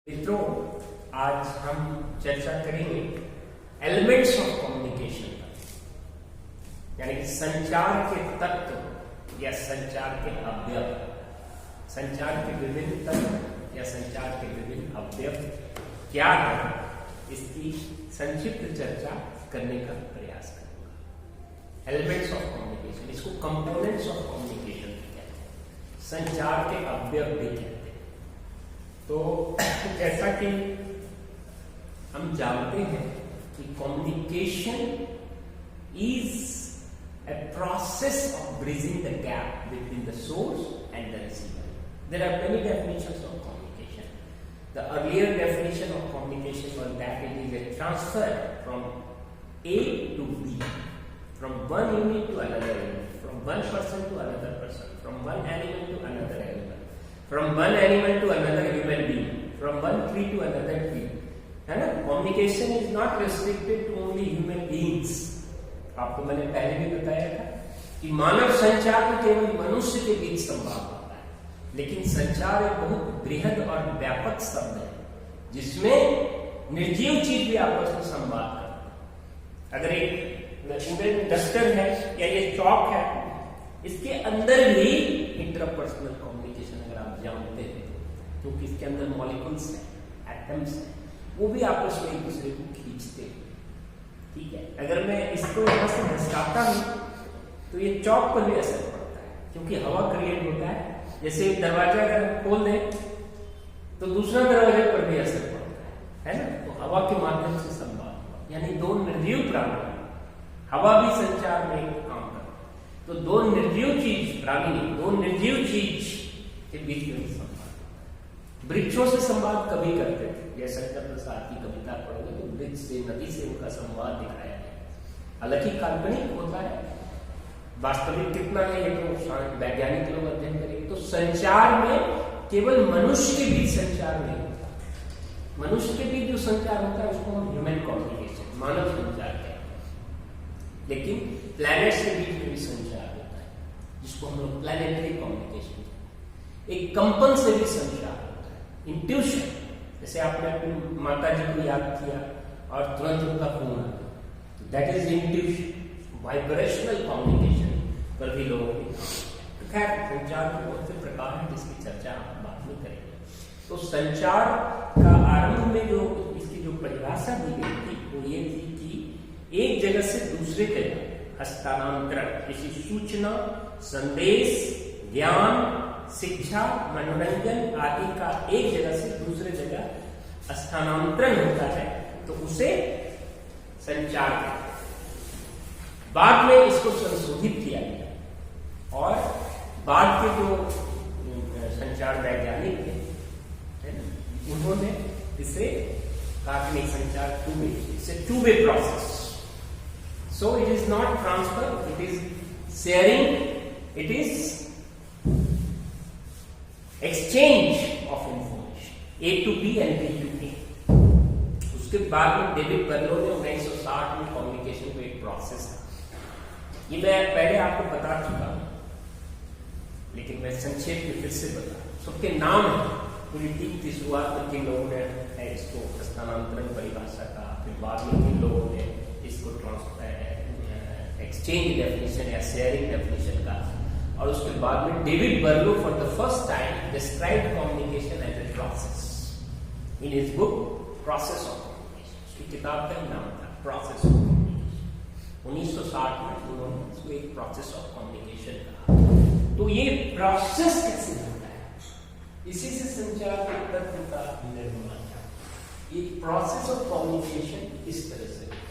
मित्रों, आज हम चर्चा करेंगे एलिमेंट्स ऑफ कम्युनिकेशन पर, यानी कि संचार के तत्व या संचार के अवयव, संचार के विभिन्न तत्व या संचार के विभिन्न अवयव क्या है, इसकी संक्षिप्त चर्चा करने का प्रयास करूंगा। एलिमेंट्स ऑफ कम्युनिकेशन, इसको कंपोनेंट्स ऑफ कम्युनिकेशन भी कहते हैं, संचार के अवयव भी कहते हैं। तो जैसा कि हम जानते हैं कि communication is a process of bridging the gap between the source and the receiver. There are many definitions of communication. The earlier definition of communication was that it is a transfer from A to B, from one unit to another unit, from one person to another person, from one animal to another animal, from one animal to another human being, from one tree to another tree. है ना? Communication is not restricted to only human beings. आपको मैंने पहले भी बताया था कि मानव संचार में केवल मनुष्य के बीच संवाद होता है, लेकिन संचार एक बहुत बृहद और व्यापक शब्द है जिसमें निर्जीव चीज भी आपस में संवाद करती है। अगर एक डस्टर है या ये चौक है, इसके अंदर भी इंटरपर्सनल कम्युनिकेशन अगर आप जानते हैं, क्योंकि इसके अंदर मॉलिक्यूल्स हैं, एटम्स हैं, वो भी आपस में एक दूसरे को खींचते हैं। ठीक है, अगर मैं इसको यहां से घसकाता हूं तो ये चौक पर भी असर पड़ता है, क्योंकि हवा क्रिएट होता है। जैसे दरवाजा अगर हम खोल दें तो दूसरा दरवाजे पर भी असर पड़ता है ना? तो हवा के माध्यम से संवाद हुआ, यानी दो निर्जीव प्राणी, हवा भी संचार में काम करता है। तो दो निर्जीव चीज, प्राणी दो निर्जीव चीज के बीच में संवाद। वृक्षों से संवाद कभी करते थे, जैसा शंकर प्रसाद की कविता पढ़ोगे तो वृक्ष से, नदी से उनका संवाद दिखाया है। हालांकि काल्पनिक होता है, वास्तविक कितना है ये तो वैज्ञानिक लोग अध्ययन करेंगे। तो संचार में केवल मनुष्य के बीच संचार नहीं होता, मनुष्य के बीच जो संचार होता है उसको हम ह्यूमन कम्युनिकेशन, मानव संचार कहते हैं। लेकिन प्लैनेट्स के बीच में भी संचार होता है, जिसको हम लोग प्लैनेटरी कम्युनिकेशन कहते हैं। एक कंपन से भी संचार होता है, इंट्यूशन। जैसे आपने अपनी माता जी को याद किया और तुरंत उनका फोन आ गया, तो that is intuition. Vibrational communication पर भी लोगों की, तो खैर संचार के बहुत से प्रकार हैं जिसकी चर्चा हम बाद में करेंगे। तो संचार का आरंभ में जो इसकी जो परिभाषा दी गई थी वो ये थी कि एक जगह से दूसरे जगह हस्तांतरण, किसी सूचना, संदेश, ज्ञान, शिक्षा, मनोरंजन आदि का एक जगह से दूसरे जगह स्थानांतरण होता है, तो उसे संचार कहते हैं। बाद में इसको संशोधित किया गया और बाद के जो संचार वैज्ञानिक है उन्होंने इसे काल्पनिक संचार two way process. So it is not transfer, it is sharing, it is exchange of information, A to B and B to A. उसके बाद में डेविड बर्लो ने 1960 में कम्युनिकेशन को एक प्रोसेस है, ये मैं पहले आपको बता चुका हूं, लेकिन मैं संक्षेप में फिर से बता। सबके नाम है, पूरी टीम की शुरुआत में किन लोगों ने इसको स्थानांतरण परिभाषा का, फिर बाद में किन लोगों ने इसको एक्सचेंज डेफिनेशन या शेयरिंग डेफिनेशन का, और उसके बाद में David Berlo for the first time describe communication as a process in his book process of communication. उसकी किताब का नाम था प्रोसेस ऑफ कम्युनिकेशन। 1960 में उन्होंने इसको एक प्रोसेस ऑफ कम्युनिकेशन कहा। तो ये प्रोसेस कैसे होता है, इसी से संचार के तत्व का निर्माण है। ये प्रोसेस ऑफ कम्युनिकेशन इस तरह से होता है।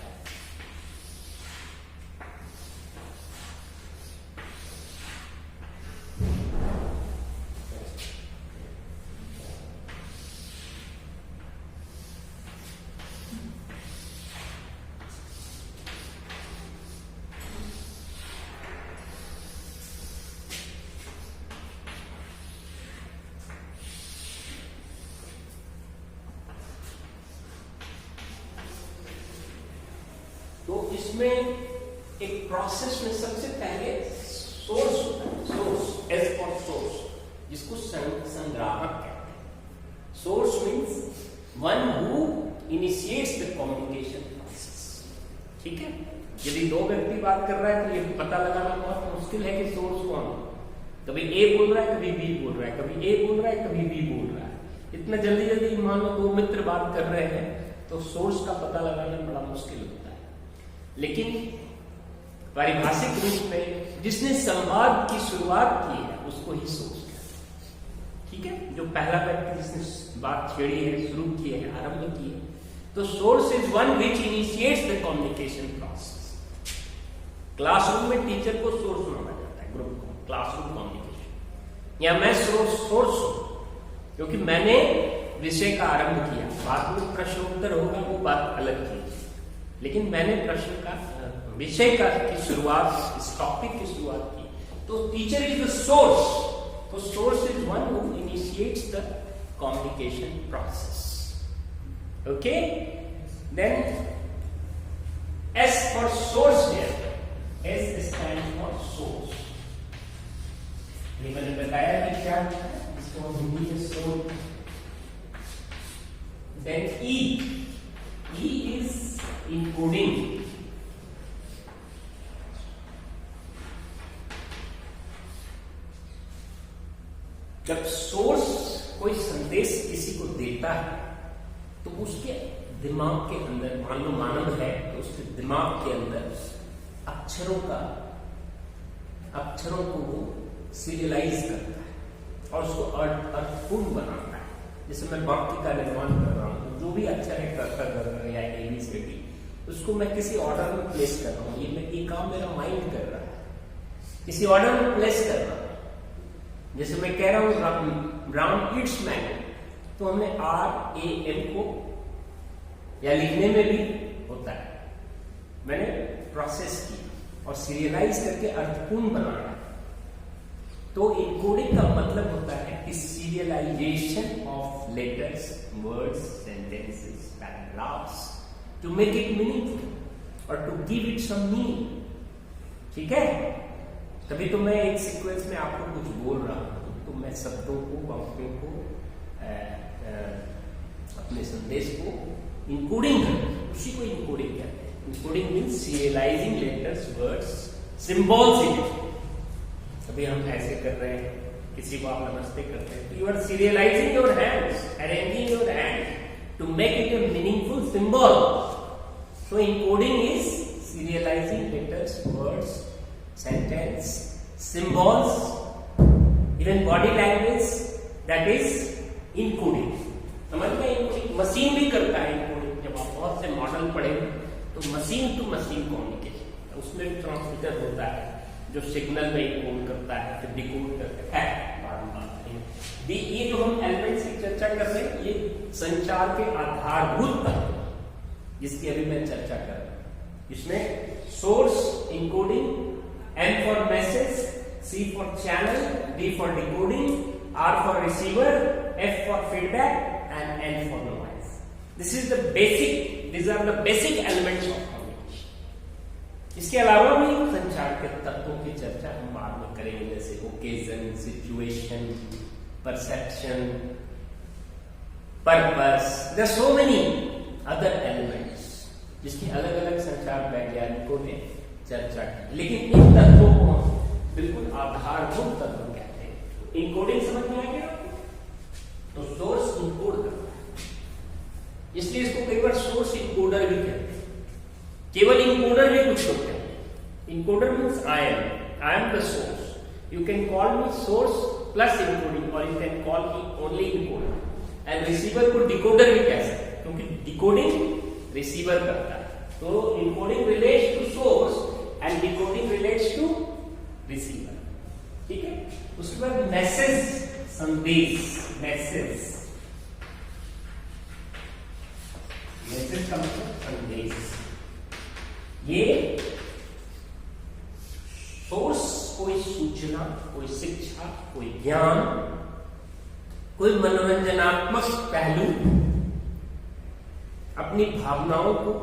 तो इसमें एक प्रोसेस में सबसे पहले सोर्स होता है, सोर्स, एस फॉर सोर्स, जिसको संग्राहक कहते हैं। Source means one who initiates the communication process. ठीक है, यदि दो व्यक्ति बात कर रहा है तो ये पता लगाना बहुत मुश्किल है कि सोर्स कौन है। कभी ए बोल रहा है, कभी बी बोल रहा है, कभी ए बोल रहा है, कभी बी बोल रहा है। इतना जल्दी जल्दी मान लो दो मित्र बात कर रहे हैं तो सोर्स का पता लगाना बड़ा मुश्किल होता है। लेकिन पारिभाषिक रूप में जिसने संवाद की शुरुआत की है उसको ही सोर्स कहते हैं। ठीक है, जो पहला व्यक्ति जिसने बात छेड़ी है, शुरू की है, आरंभ की है, तो source is one which initiates the communication process. Classroom में टीचर को सोर्स माना जाता है, ग्रुप को, क्लासरूम कम्युनिकेशन। या मैं सोर्स हूं क्योंकि मैंने विषय का आरंभ किया, बाद में प्रश्न उत्तर होगा वो बात अलग चीज, लेकिन मैंने प्रश्न का विषय का की शुरुआत, इस टॉपिक की शुरुआत की, तो टीचर इज द सोर्स। तो source is one who initiates the communication process. Okay, then S for source here, S stands for source। ये मैंने बताया कि क्या इसको हिंदी में source. Then E is encoding। जब सोर्स कोई संदेश किसी को देता है तो उसके दिमाग के अंदर, मान लो मानव है तो उसके दिमाग के अंदर अक्षरों को वो सीरियलाइज करता है और उसको अर्थपूर्ण बनाता है। जैसे मैं वाक्य का निर्माण कर रहा हूँ, जो भी अक्षर है कर या ABCD, उसको मैं किसी ऑर्डर में प्लेस कर रहा हूँ। ये काम मेरा माइंड कर रहा है, किसी ऑर्डर में प्लेस कर रहा हूँ। जैसे मैं कह रहा हूँ ब्राउन ईट्स मैंगो, तो हमने RAM को या लिखने में भी होता है, मैंने प्रोसेस की और सीरियलाइज करके अर्थपूर्ण बनाया। तो इनकोडिंग का मतलब होता है कि serialization of letters, words, sentences, paragraphs to make it meaningful और to give it some meaning. ठीक है, तभी तो मैं एक सीक्वेंस में आपको कुछ बोल रहा हूं तो मैं शब्दों को, वाक्यों को, अपने संदेश को इनकोडिंग करते, उसी को इनकोडिंग कहते हैं। Encoding means serializing letters, words, symbols. अभी हम ऐसे कर रहे हैं, किसी को आप नमस्ते करते हैं तो you are serializing your hands, arranging your hands to make it a meaningful symbol. So encoding is serializing letters, words, sentence, symbols, even body language, that is encoding। समझ में, encoding मशीन भी करता है encoding। जब आप बहुत से model पढ़े तो मशीन टू मशीन कम्युनिकेशन, उसमें भी ट्रांसमीटर होता है जो सिग्नल में इनकोड करता है, फिर डिकोड करता है। ये जो हम एलिमेंट्स की चर्चा कर रहे हैं, ये संचार के आधारभूत तत्व जिसकी अभी मैं चर्चा कर रहा हूं। इसमें source, encoding, M for message, C for channel, D for decoding, R for receiver, F for feedback, and N for noise. These are the basic elements of communication। इसके अलावा भी संचार के तत्वों की चर्चा हम बाद में करेंगे, जैसे occasion, situation, perception, purpose. There are so many other elements जिसकी अलग अलग संचार वैज्ञानिकों ने चर्चा की, लेकिन इन तत्वों को बिल्कुल आधारभूत तत्व कहते हैं। इनकोडिंग समझ में आ गया? तो सोर्स इनकोड करता है, इसलिए इसको कई बार सोर्स इनकोडर भी कहते हैं। केवल इनकोडर भी कुछ होते हैं। Encoder means I am the source. You can call me source plus encoding और you can call me only encoder. And receiver को डिकोडर भी कह सकते हैं क्योंकि डिकोडिंग रिसीवर करता है। तो encoding relates to source and decoding relates to receiver. ठीक है, उसके बाद मैसेज, संदेश। मैसेज का मतलब संदेश। ये सोर्स कोई सूचना, कोई शिक्षा, कोई ज्ञान, कोई मनोरंजनात्मक पहलू अपनी भावनाओं को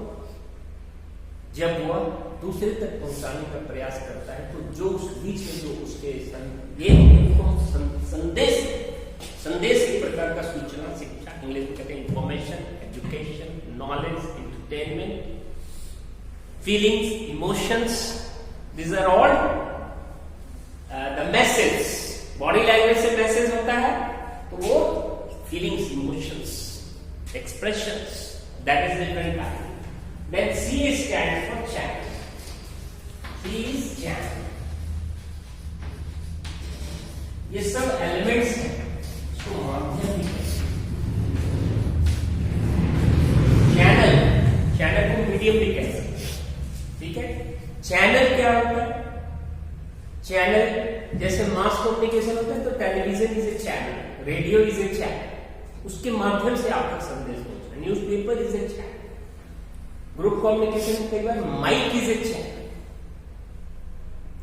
जब वह दूसरे तक पहुंचाने का प्रयास करता है तो जो उस बीच में जो उसके संदेश, एक प्रकार का सूचना, शिक्षा, इंग्लिश में कहते हैं information, knowledge, entertainment, feelings, emotions. These are all the message. Body language से मैसेज होता है तो वो feelings, emotions, expressions, that is different type. Then C stand for channel. C is channel. ये सब एलिमेंट्स हैं, इसको माध्यम भी कहते हैं. चैनल को मीडियम भी कह सकते हैं. ठीक है. चैनल क्या होता है? चैनल जैसे मास कम्युनिकेशन होता है तो television is a channel, radio is a channel, उसके माध्यम से आप तक संदेश पहुंचता है. Newspaper is a channel. Group communication कई बार माइक इज ए चैनल.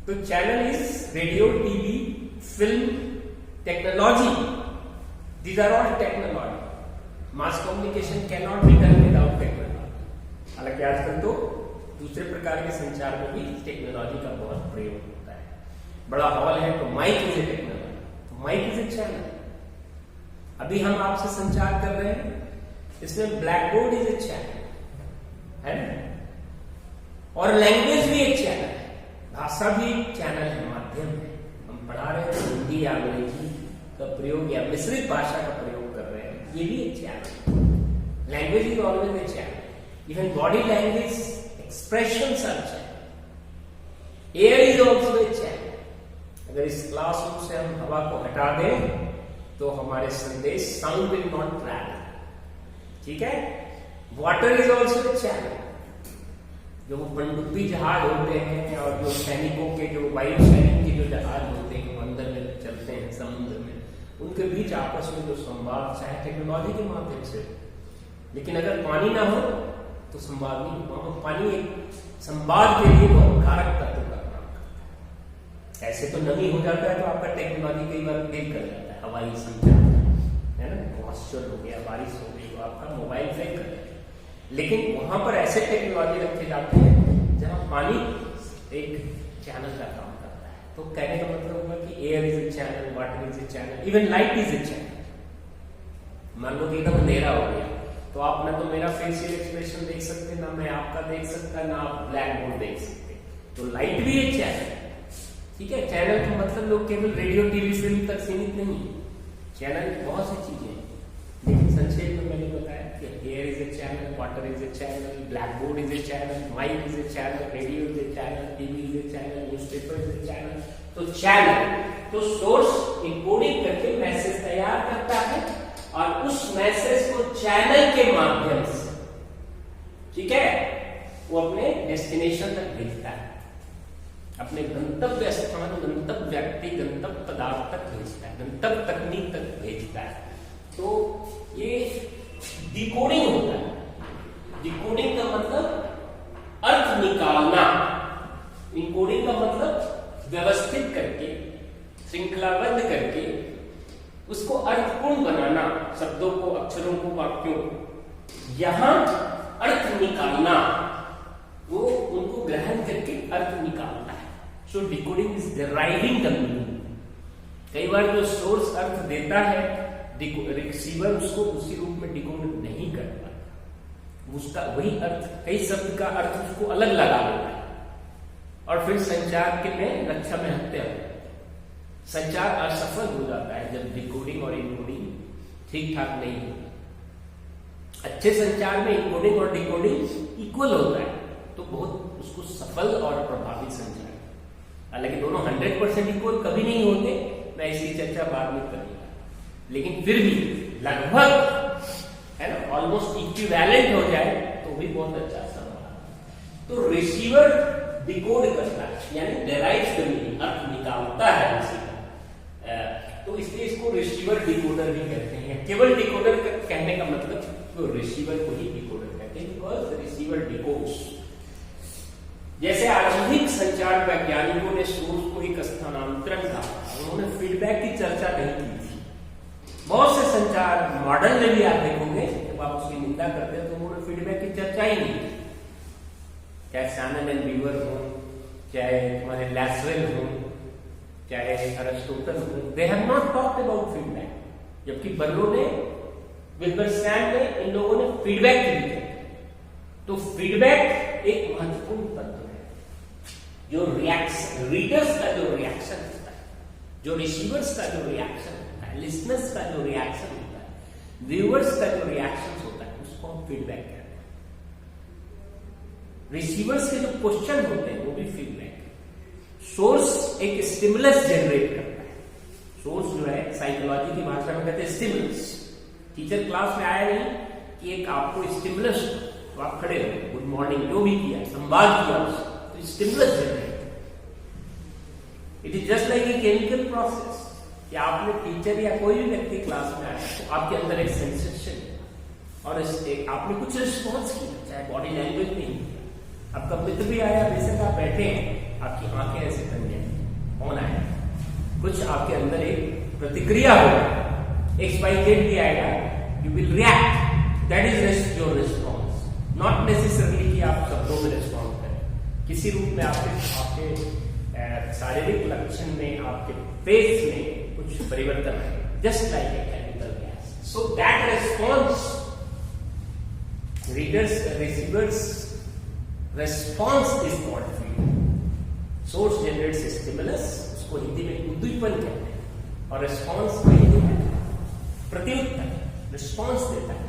तो channel is radio, TV, film, technology. These are all technology. Mass communication can not be done without technology. हालांकि आजकल तो दूसरे प्रकार के संचार में भी टेक्नोलॉजी का बहुत प्रयोग होता है. बड़ा हॉल है तो माइक इज ए टेक्नोलॉजी, तो माइक इज ए चैनल. अभी हम आपसे संचार कर रहे हैं, इसमें black board is a channel है ना. और लैंग्वेज भी एक चैनल है, भाषा भी एक चैनल है, माध्यम है. हम पढ़ा रहे हैं हिंदी या अंग्रेजी का प्रयोग या मिश्रित भाषा का प्रयोग कर रहे हैं, ये भी एक channel. Language is always a channel. Even body language, expressions our channel. Air is also a channel. अगर इस क्लासरूम से हम हवा को हटा दें तो हमारे संदेश, साउंड विल नॉट ट्रैवल. ठीक है. Water is also a channel. जो पनडुब्बी जहाज होते हैं और जो सैनिकों के, जो वायु सैनिक के जो जहाज होते हैं वो अंदर में चलते हैं समुद्र में, उनके बीच आपस में जो संवाद, चाहे टेक्नोलॉजी के माध्यम से, लेकिन अगर पानी ना हो तो संवाद नहीं हो. पानी एक संवाद के लिए बहुत कारक तत्व का काम करता है. ऐसे तो नमी हो जाता है तो आपका टेक्नोलॉजी कई बार फेल कर जाता है. हवाई संचार है ना, मॉइस्चर हो गया, बारिश हो गई तो आपका मोबाइल फेल कर जाता है. लेकिन वहां पर ऐसे टेक्नोलॉजी रखे जाते हैं जहां पानी एक चैनल का काम करता है. तो कहने का मतलब हुआ कि air is a channel, water is a channel, even light is a channel. मान लो कि एकदम अंधेरा हो गया तो आप ना तो मेरा फेशियल एक्सप्रेशन देख सकते, ना मैं आपका देख सकता, ना आप ब्लैक बोर्ड देख सकते. तो लाइट भी एक चैनल. ठीक है. चैनल का मतलब लोग केवल रेडियो, टीवी, फिल्म तक सीमित नहीं. चैनल बहुत सी चीजें हैं, लेकिन संक्षेप में मैंने बताया कि air is a channel, water is a channel, black board is a channel, mic is a channel, radio is a channel, TV is a channel, newspaper is a channel. तो चैनल तो सोर्स इनकोडिंग करके message तैयार करता है और उस message को channel के माध्यम से, ठीक है, वो अपने डेस्टिनेशन तक भेजता है, अपने गंतव्य स्थान, गंतव्य व्यक्ति, गंतव्य पदार्थ तक भेजता है, गंतव्य तकनीक तक भेजता है. तो ये डिकोडिंग होता है. डिकोडिंग का मतलब अर्थ निकालना. इनकोडिंग का मतलब व्यवस्थित करके, श्रृंखलाबद्ध करके उसको अर्थपूर्ण बनाना, शब्दों को, अक्षरों को, वाक्यों को. यहां अर्थ निकालना, वो उनको ग्रहण करके अर्थ निकालना है. So decoding is deriving the meaning. कई बार जो सोर्स अर्थ देता है, रिसीवर उसको उसी रूप में डिकोड नहीं कर पाता. उसका वही अर्थ, कई शब्द का अर्थ उसको अलग लगा देता है और फिर संचार के में रक्षा में हत्या हो. संचार असफल हो जाता है जब डिकोडिंग और इनकोडिंग ठीक ठाक नहीं होता. अच्छे संचार में इनकोडिंग और डिकोडिंग इक्वल होता है तो बहुत उसको सफल और प्रभावी संचार. हालांकि दोनों 100% इक्वल कभी नहीं होते, मैं इसकी चर्चा बाद में करूंगा, लेकिन फिर भी लगभग, है ना, ऑलमोस्ट इक्विवेलेंट हो जाए तो भी बहुत अच्छा संवाद. तो रिसीवर डिकोड करता है, यानी डेराइव्स द मीनिंग, अर्थ निकालता है रिसीवर. तो इसलिए इसको रिसीवर डिकोडर भी कहते हैं. केवल डिकोडर कहने का मतलब तो रिसीवर को ही डिकोडर कहते हैं, बिकॉज रिसीवर डिकोड्स. जैसे आधुनिक संचार वैज्ञानिकों ने सोर्स को एक स्थानांतरण कहा, उन्होंने फीडबैक की चर्चा नहीं की थी. बहुत से संचार मॉडल में भी आप देखोगे, जब आप उसकी निंदा करते हैं तो उन्होंने फीडबैक की चर्चा ही नहीं की. चाहे सैनन एंड बीवर हो, चाहे तुम्हारे लैसवेल हो, चाहे अरिस्टोटल हो, they have not talked about feedback. जबकि बर्लो ने, विल्बरस्टैंड ने, इन लोगों ने फीडबैक की. तो फीडबैक एक महत्वपूर्ण तत्व है, जो रिएक्शन, रीडर्स का जो रिएक्शन होता है, जो रिसीवर्स का जो रिएक्शन होता है, लिसनर्स का जो रिएक्शन होता है, व्यूअर्स का जो रिएक्शन होता है, उसको हम फीडबैक कहते हैं। रिसीवर्स के जो क्वेश्चन होते हैं वो भी फीडबैक है। सोर्स एक स्टिमुलस जनरेट करता है। सोर्स जो है साइकोलॉजी की भाषा में कहते हैं स्टिमुलस। टीचर क्लास में आया नहीं कि एक आपको स्टिमुलस, तो आप खड़े हो, गुड मॉर्निंग, जो भी किया, संवाद किया, तो stimulus generate. It is just like a chemical process कि आपने टीचर या कोई भी व्यक्ति क्लास में आया तो आपके अंदर एक सेंसेशन और आपने कुछ रिस्पॉन्स किया, चाहे बॉडी लैंग्वेज में ही। आपका मित्र भी आया, बेशक आप बैठे हैं, आपकी आंखें ऐसे बन जाए, कौन आया, कुछ आपके अंदर एक प्रतिक्रिया होगा, XYZ भी आएगा, you will react, that is your response. Not necessarily कि आप शब्दों में रिस्पॉन्ड करें, किसी रूप में आपके शारीरिक लक्षण में, आपके फेस में कुछ परिवर्तन है, just like a chemical gas. So that response, readers, receivers response is called feedback. Source generates stimulus, उसको हिंदी में उद्दीपन कहते हैं, और response को हिंदी में प्रत्युत्तर, response देता है।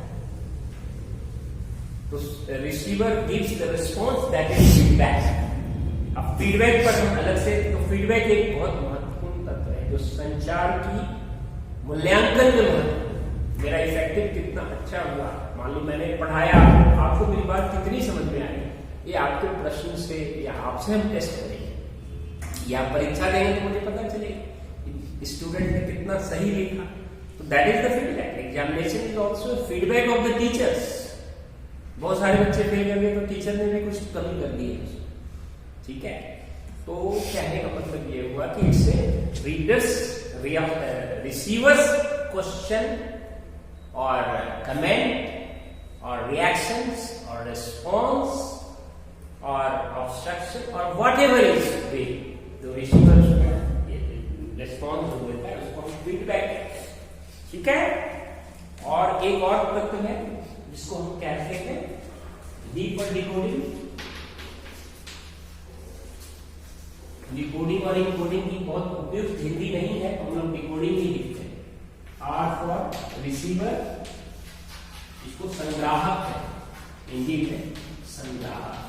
तो receiver gives the response, that is feedback. अब feedback पर हम अलग से, तो feedback एक बहुत महत्वपूर्ण तत्व है जो संचार की मूल्यांकन में महत्व, मेरा इफेक्टिव कितना अच्छा हुआ, मान लो मैंने पढ़ाया, आपको मेरी बात कितनी समझ में आई, ये आपके प्रश्न से या आपसे हम टेस्ट करेंगे, या परीक्षा देंगे तो मुझे पता चलेगा स्टूडेंट ने कितना सही लिखा। तो that is the feedback. Examination is also feedback of the teachers. बहुत सारे बच्चे फेल कर गए तो टीचर ने भी कुछ कमी कर दी है, ठीक है। तो कहने का मतलब ये हुआ कि इससे रीडर्स, रिसीवर्स क्वेश्चन और कमेंट और रिएक्शंस और रिस्पॉन्स और ऑब्स्ट्रक्शन और व्हाट एवर इज वे, जो रिसीवर रिस्पॉन्स जो देता है उसको हम फीडबैक कहते हैं, ठीक है। और एक और तत्व है जिसको हम कहते हैं डीप और डिकोडिंग। डिकोडिंग और इनकोडिंग की बहुत उपयुक्त हिंदी नहीं है, हम लोग डिकोडिंग ही लिखते हैं। आर फॉर रिसीवर, इसको संग्राहक है हिंदी में, संग्राहक,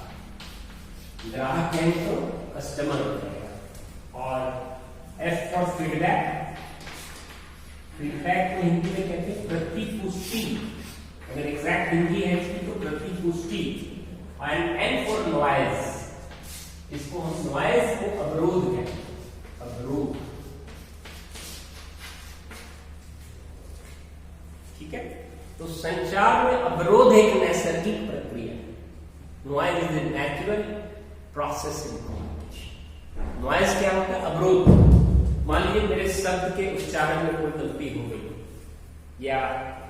ग्राहक है तो कस्टमर हो जाएगा। और एफ फॉर फीडबैक, फीडबैक को हिंदी में कहते हैं प्रतिपुष्टि, अगर एग्जैक्ट हिंदी है इसकी तो प्रतिपुष्टि। एंड एन फॉर नॉइज, इसको हम नॉइज को अवरोध कहते हैं, अवरोध, ठीक है। तो संचार में अवरोध एक नैसर्गिक प्रक्रिया है। Noise is a natural process in communication. Noise क्या होता है? अवरोध। मान लीजिए मेरे शब्द के उच्चारण में कोई गलती हो गई, या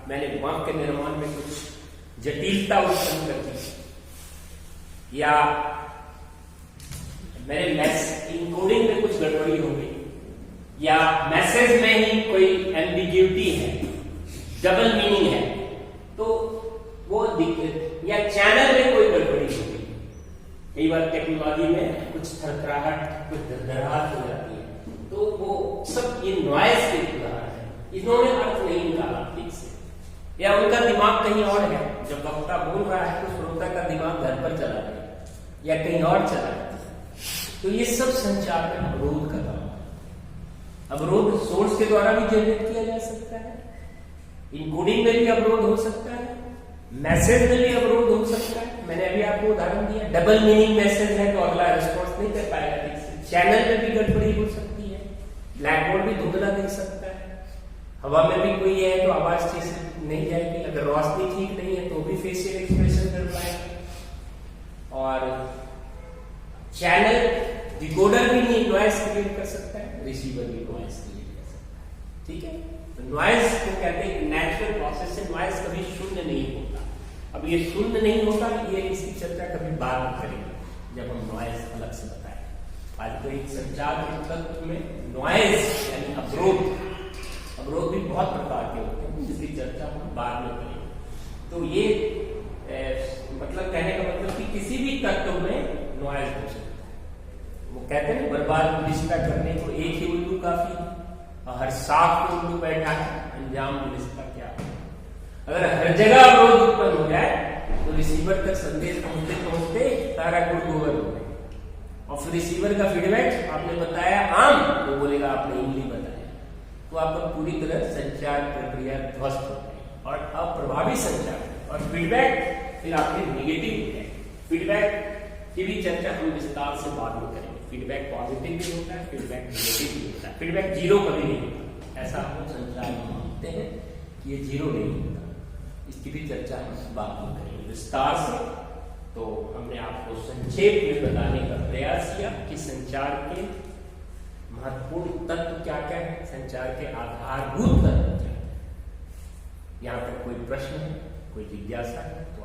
मैंने वाक्य निर्माण में कुछ जटिलता उत्पन्न कर दी, या मेरे इनकोडिंग में कुछ गड़बड़ी हो गई, या मैसेज में ही कोई एम्बिग्यूटी है, डबल मीनिंग है, तो वो दिक्कत, या चैनल में कोई गड़बड़ी हो गई। कई बार टेक्नोलॉजी में कुछ थरथराहट, कुछ धड़धड़ाहट हो जाती है, तो वो सब ये नॉइज के उदाहरण है। इन्होंने अर्थ नहीं निकाला ठीक से, या उनका दिमाग कहीं और है, जब वक्ता बोल रहा है तो श्रोता का दिमाग घर पर चला गया या कहीं और चला गया। तो ये सब संचार में अवरोध का काम है। अवरोध सोर्स के द्वारा भी जनरेट किया जा सकता है, इनकोडिंग में भी अवरोध हो सकता है, मैसेज में भी अवरोध हो सकता है। मैंने अभी आपको उदाहरण दिया, डबल मीनिंग मैसेज है तो अगला रिस्पॉन्स नहीं कर पाएगा ठीक से। चैनल में भी गड़बड़ी हो सकती है, ब्लैक बोर्ड भी धुंधला दिख सकता है, हवा में भी कोई है तो आवाज ठीक से नहीं जाएगी, अगर रोशनी ठीक नहीं है तो भी फेशियल एक्सप्रेशन कर पाएगा। और चैनल डिकोडर भी नहीं नॉइज क्रिएट कर सकता है, रिसीवर भी नॉइज क्रिएट कर सकता है, ठीक है। तो नॉइज को कहते हैं नेचुरल प्रोसेस से नॉइज कभी शून्य नहीं होता। अब ये शून्य नहीं होता, ये इसकी चर्चा कभी बाद में करेंगे जब हम नॉइज अलग से बताएं। आज तो एक संचार के तत्व में नॉइज यानी अवरोध, अवरोध भी बहुत प्रकार के होते हैं जिसकी चर्चा हम बाद में करेंगे। तो ये मतलब कहने का मतलब किसी भी तत्व में नॉइज हो सकता है। वो कहते हैं बर्बाद रिश्ता करने को एक ही उल्लू काफी है, और हर साफ को उल्लू बैठा है, अंजाम रिश्ता क्या है। अगर हर जगह अवरोध उत्पन्न हो जाए तो रिसीवर तक संदेश पहुंचते पहुंचते सारा गुड़ गोबर हो जाए, और फिर रिसीवर का फीडबैक आपने बताया आम, तो बोलेगा आपने इमली बताया, तो आपका पूरी तरह संचार प्रक्रिया ध्वस्त हो गई और अप्रभावी संचार। और फीडबैक फिर आपके नेगेटिव हो गए। फीडबैक की भी चर्चा हम विस्तार से बाद में करेंगे। फीडबैक पॉजिटिव भी होता है, फीडबैक नेगेटिव भी होता है। फीडबैक जीरो कभी नहीं होता, ऐसा हम संचार में मानते हैं कि ये जीरो नहीं होता। इसकी भी चर्चा हम बाद में करेंगे विस्तार से। तो हमने आपको संक्षेप में बताने का प्रयास किया कि संचार के महत्वपूर्ण तत्व क्या क्या है, संचार के आधारभूत तत्व क्या है। यहाँ तक कोई प्रश्न है, कोई जिज्ञासा है तो